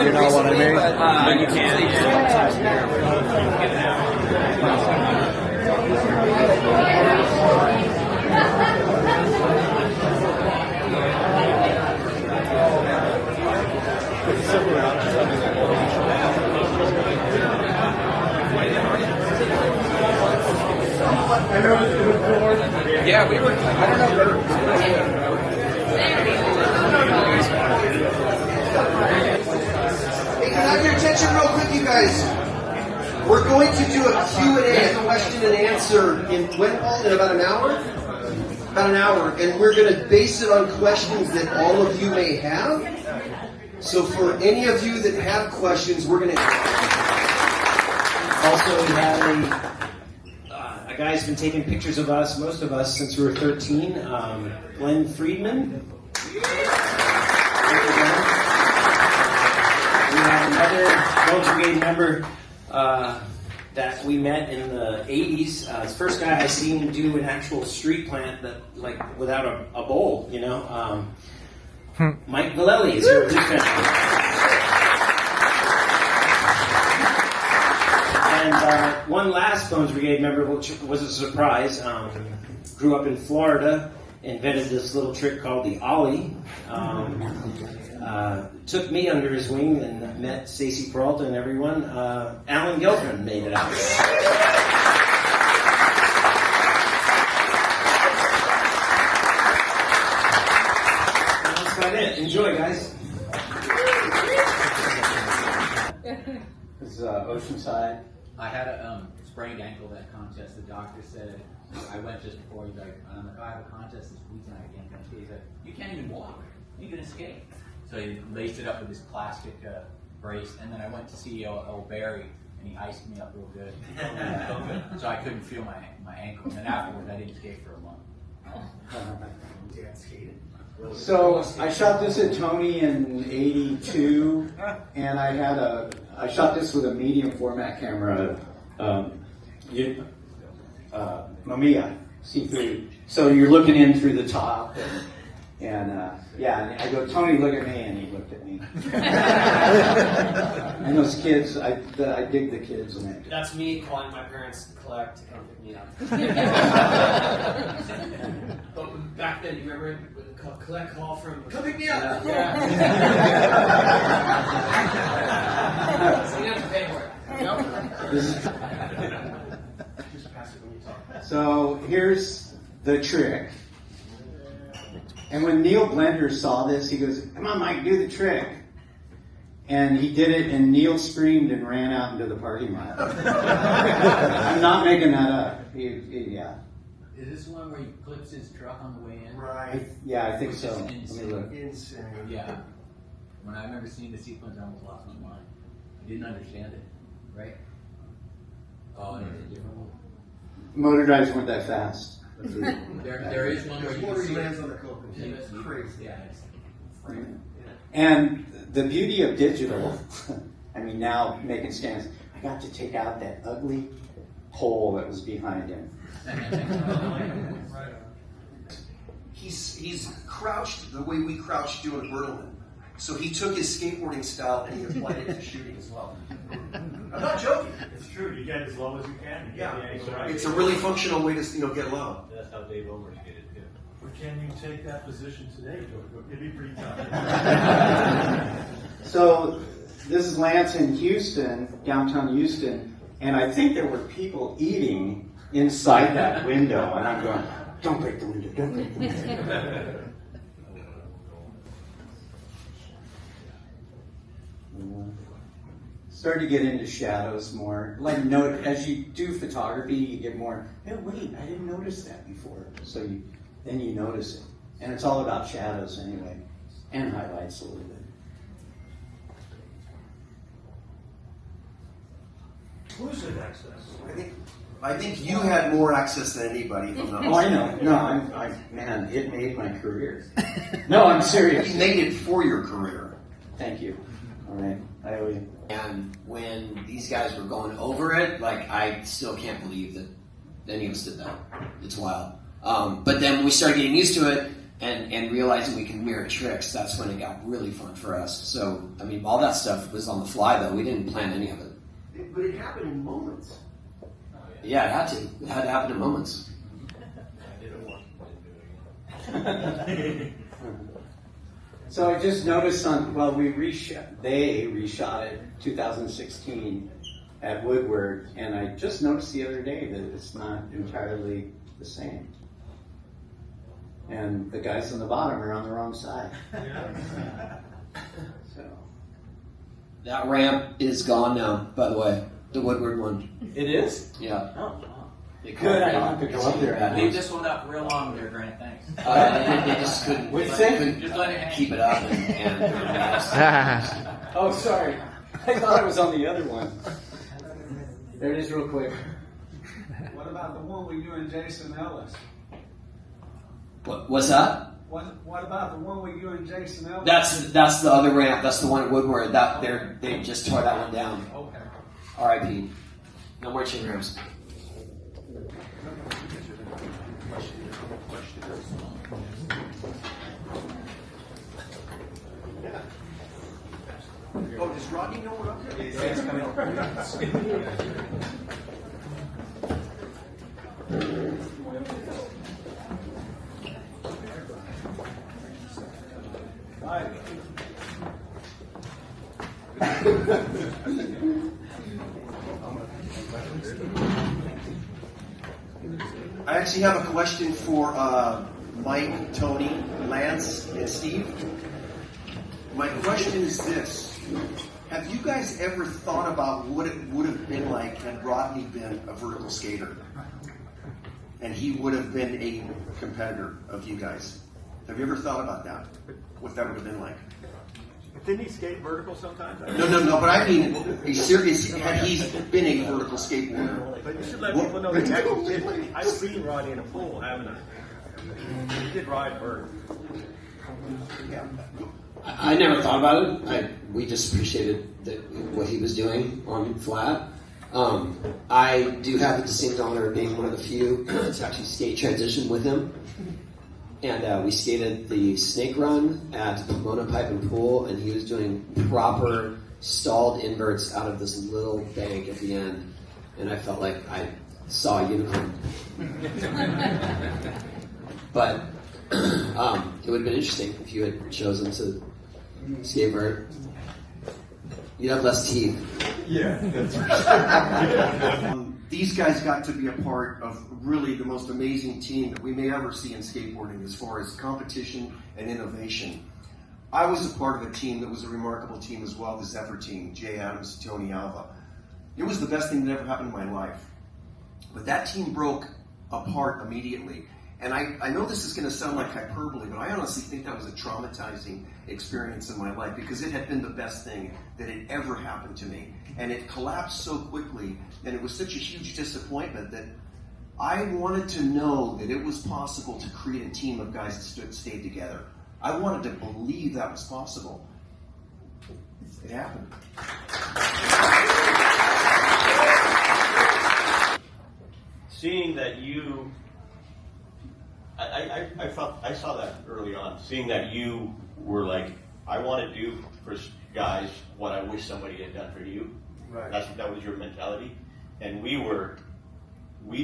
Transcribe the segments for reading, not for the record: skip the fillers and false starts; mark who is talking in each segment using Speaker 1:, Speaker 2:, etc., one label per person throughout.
Speaker 1: You know what I mean?
Speaker 2: You can. Yeah, we were. I don't know.
Speaker 3: Hey, can I have your attention real quick, you guys? We're going to do a Q&A, a question and answer in about an hour? About an hour. And we're going to base it on questions that all of you may have. So for any of you that have questions, we're going to...
Speaker 4: Also, we had a guy's been taking pictures of us, most of us, since we were 13. Glenn Friedman. We have another Bones Brigade member that we met in the 80s. It's the first guy I seen do an actual street plant that, like, without a bowl, you know. Mike Vallely is here with his family. And one last Bones Brigade member, which was a surprise, grew up in Florida, invented this little trick called the Ollie. Took me under his wing and met Stacy Peralta and everyone. Alan Gelfand made it out. That's about it. Enjoy, guys.
Speaker 5: This is Oceanside. I had a sprained ankle that contest. The doctor said, I went just before, he's like, I have a contest this weekend, I can't skate. He's like, you can't even walk, you can skate. So he laced it up with this plastic brace, and then I went to see old Barry, and he iced me up real good. So I couldn't feel my ankle, and then afterwards I didn't skate for a month.
Speaker 6: So I shot this at Tony in '82, and I shot this with a medium format camera, Mamiya C3. So you're looking in through the top, and I go, Tony, look at me, and he looked at me. And those kids, I dig the kids. And
Speaker 7: That's me calling my parents to collect to come pick me up. But back then, you remember collect call from come pick me up. Yeah. So you have to pay for it. Nope. Just pass it when you talk.
Speaker 6: So here's the trick. And when Neil Blender saw this, he goes, come on, Mike, do the trick. And he did it, and Neil screamed and ran out into the parking lot. I'm not making that up. Yeah.
Speaker 5: Is this one where he flips his truck on the way in?
Speaker 3: Right.
Speaker 6: I think so. Let
Speaker 5: Insane.
Speaker 6: me look.
Speaker 3: Insane.
Speaker 5: Yeah. When I remember seeing the sequence, I almost lost my mind. I didn't understand it, right? Oh, and it's a different one.
Speaker 6: Motor drives weren't that fast.
Speaker 5: There is one where you can see
Speaker 3: lands on the coconut.
Speaker 5: it's
Speaker 3: Crazy.
Speaker 5: Yeah, it's
Speaker 6: And the beauty of digital, I mean, now making scans, I got to take out that ugly hole that was behind him.
Speaker 3: He's crouched the way we crouch doing Berlin. So he took his skateboarding style and he applied it to shooting as well. I'm not joking.
Speaker 8: It's true. You get as low as you can.
Speaker 3: Yeah, it's a really functional way to get low.
Speaker 8: That's how Dave Omer skated too. But can you take that position today, George? It'd be pretty tough.
Speaker 6: So this is Lance in Houston, downtown Houston, and I think there were people eating inside that window, and I'm going, don't break the window, don't break the window. Start to get into shadows more. Like, as you do photography, you get more, hey, wait, I didn't notice that before. So then you notice it. And it's all about shadows anyway, and highlights a little bit.
Speaker 8: Exclusive access.
Speaker 3: I think you had more access than anybody. If I'm not
Speaker 6: Oh, I know. No, man, it made my career. No, I'm serious.
Speaker 3: You made it for your career.
Speaker 6: Thank you. All right, I owe you.
Speaker 9: And when these guys were going over it, like, I still can't believe that any of us did that. It's wild. But then when we started getting used to it, and realizing we can mirror tricks, that's when it got really fun for us. So, I mean, all that stuff was on the fly, though. We didn't plan any of it.
Speaker 3: But it happened in moments.
Speaker 9: Yeah, it had to. It had to happen in moments.
Speaker 6: So I just noticed they reshot it 2016 at Woodward, and I just noticed the other day that it's not entirely the same. And the guys on the bottom are on the wrong side. So
Speaker 9: That ramp is gone now, by the way. The Woodward one.
Speaker 6: it is.
Speaker 9: Yeah.
Speaker 6: Oh,
Speaker 9: They
Speaker 6: good. I
Speaker 9: called it
Speaker 6: don't have to go up there.
Speaker 5: Leave this one up real long there, Grant. Thanks.
Speaker 9: They just couldn't,
Speaker 6: What'd you say?
Speaker 9: couldn't
Speaker 5: Just let it hang.
Speaker 9: keep it up. And
Speaker 6: Oh, sorry. I thought it was on the other one. There it is, real quick.
Speaker 1: What about the one with you and Jason Ellis?
Speaker 9: what's that?
Speaker 1: What about the one with you and Jason Ellis?
Speaker 9: That's the other ramp. That's the one at Woodward. They just tore that one down.
Speaker 1: Okay.
Speaker 9: R.I.P. No more chain ramps.
Speaker 3: Oh, does Rodney know we're up there? I actually have a question for Mike, Tony, Lance, and Steve. My question is this. Have you guys ever thought about what it would have been like had Rodney been a vertical skater? And he would have been a competitor of you guys. Have you ever thought about that? What that would have been like?
Speaker 8: Didn't he skate vertical sometimes?
Speaker 3: No, but I mean, had he been a vertical skateboarder?
Speaker 8: But you should let people know that he actually did. I've seen Rodney in a pool, haven't I? He did ride vert.
Speaker 3: Yeah.
Speaker 9: I never thought about it. We just appreciated what he was doing on flat. I do have the distinct honor of being one of the few to actually skate transition with him. And we skated the snake run at Pomona Pipe and Pool, and he was doing proper stalled inverts out of this little bank at the end. And I felt like I saw a unicorn. But it would have been interesting if you had chosen to skateboard. You'd have less teeth.
Speaker 8: Yeah, that's right.
Speaker 3: These guys got to be a part of really the most amazing team that we may ever see in skateboarding as far as competition and innovation. I was a part of a team that was a remarkable team as well, the Zephyr team, Jay Adams, Tony Alva. It was the best thing that ever happened in my life. But that team broke apart immediately. And I know this is going to sound like hyperbole, but I honestly think that was a traumatizing experience in my life because it had been the best thing that had ever happened to me. And it collapsed so quickly, and it was such a huge disappointment that I wanted to know that it was possible to create a team of guys that stayed together. I wanted to believe that was possible. It happened.
Speaker 10: Seeing that you, I saw that early on. Seeing that you were like, I want to do for guys what I wish somebody had done for you.
Speaker 3: Right.
Speaker 10: That was your mentality, and we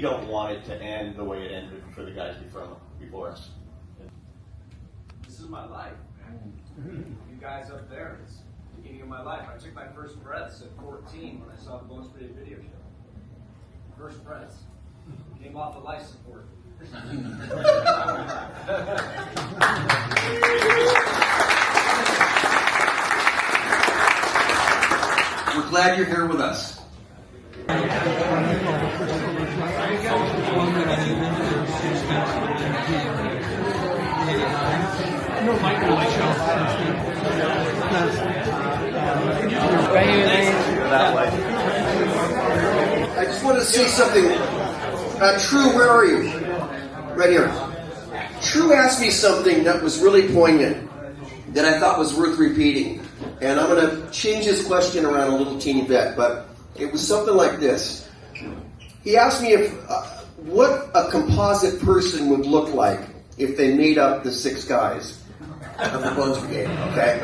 Speaker 10: don't want it to end the way it ended for the guys before us.
Speaker 1: This is my life, man. You guys up there, it's the beginning of my life. I took my first breaths at 14 when I saw the Bones Brigade video show. First breaths. Came off the life support.
Speaker 3: We're glad you're here with us. I just want to say something. True, where are you? Right here. True asked me something that was really poignant, that I thought was worth repeating. And I'm going to change his question around a little teeny bit, but it was something like this. He asked me if what a composite person would look like if they made up the 6 guys of the Bones Brigade, okay?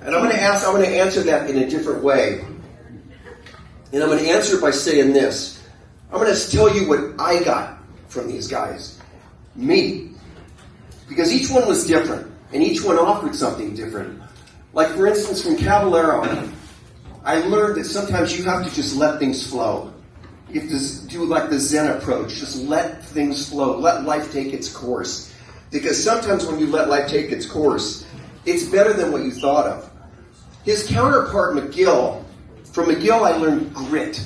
Speaker 3: And I'm going to answer that in a different way. And I'm going to answer it by saying this. I'm going to tell you what I got from these guys. Me. Because each one was different, and each one offered something different. Like, for instance, from Caballero, I learned that sometimes you have to just let things flow. You have to do like the Zen approach. Just let things flow. Let life take its course. Because sometimes when you let life take its course, it's better than what you thought of. His counterpart, McGill, from McGill I learned grit.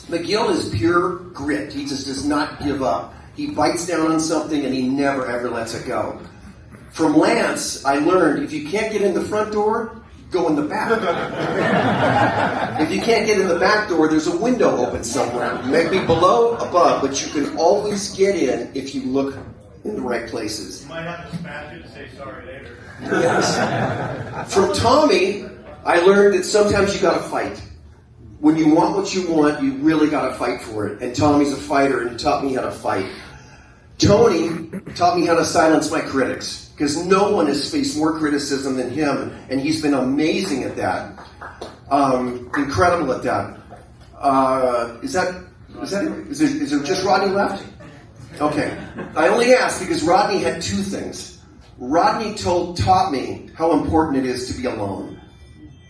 Speaker 3: McGill is pure grit. He just does not give up. He bites down on something and he never ever lets it go. From Lance, I learned if you can't get in the front door, go in the back. If you can't get in the back door, there's a window open somewhere. Maybe below, above, but you can always get in if you look in the right places.
Speaker 8: You might have to smash it and say sorry later.
Speaker 3: Yes. From Tommy, I learned that sometimes you gotta fight. When you want what you want, you really gotta fight for it. And Tommy's a fighter, and he taught me how to fight. Tony taught me how to silence my critics, because no one has faced more criticism than him, and he's been amazing at that. Incredible at that. Is there just Rodney left? Okay. I only asked because Rodney had 2 things. Rodney taught me how important it is to be alone.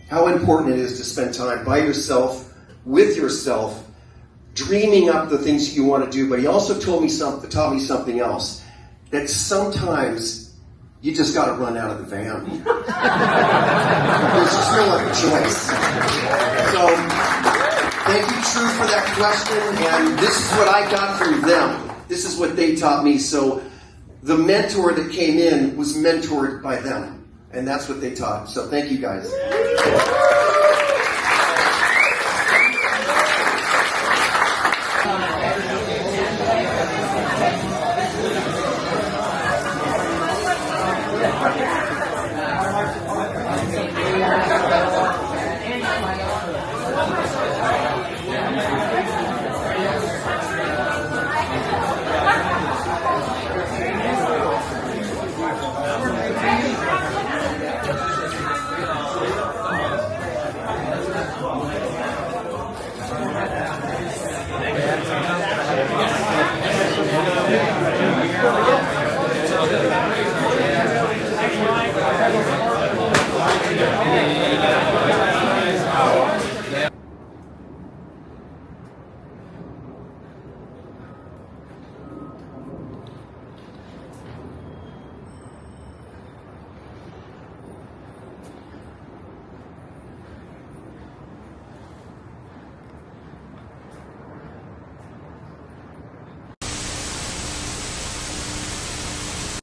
Speaker 3: How important it is to spend time by yourself, with yourself, dreaming up the things that you want to do. But he also taught me something else. That sometimes you just got to run out of the van. There's just no other choice. So, thank you, True, for that question. And this is what I got from them. This is what they taught me. So, the mentor that came in was mentored by them. And that's what they taught. So, thank you, guys.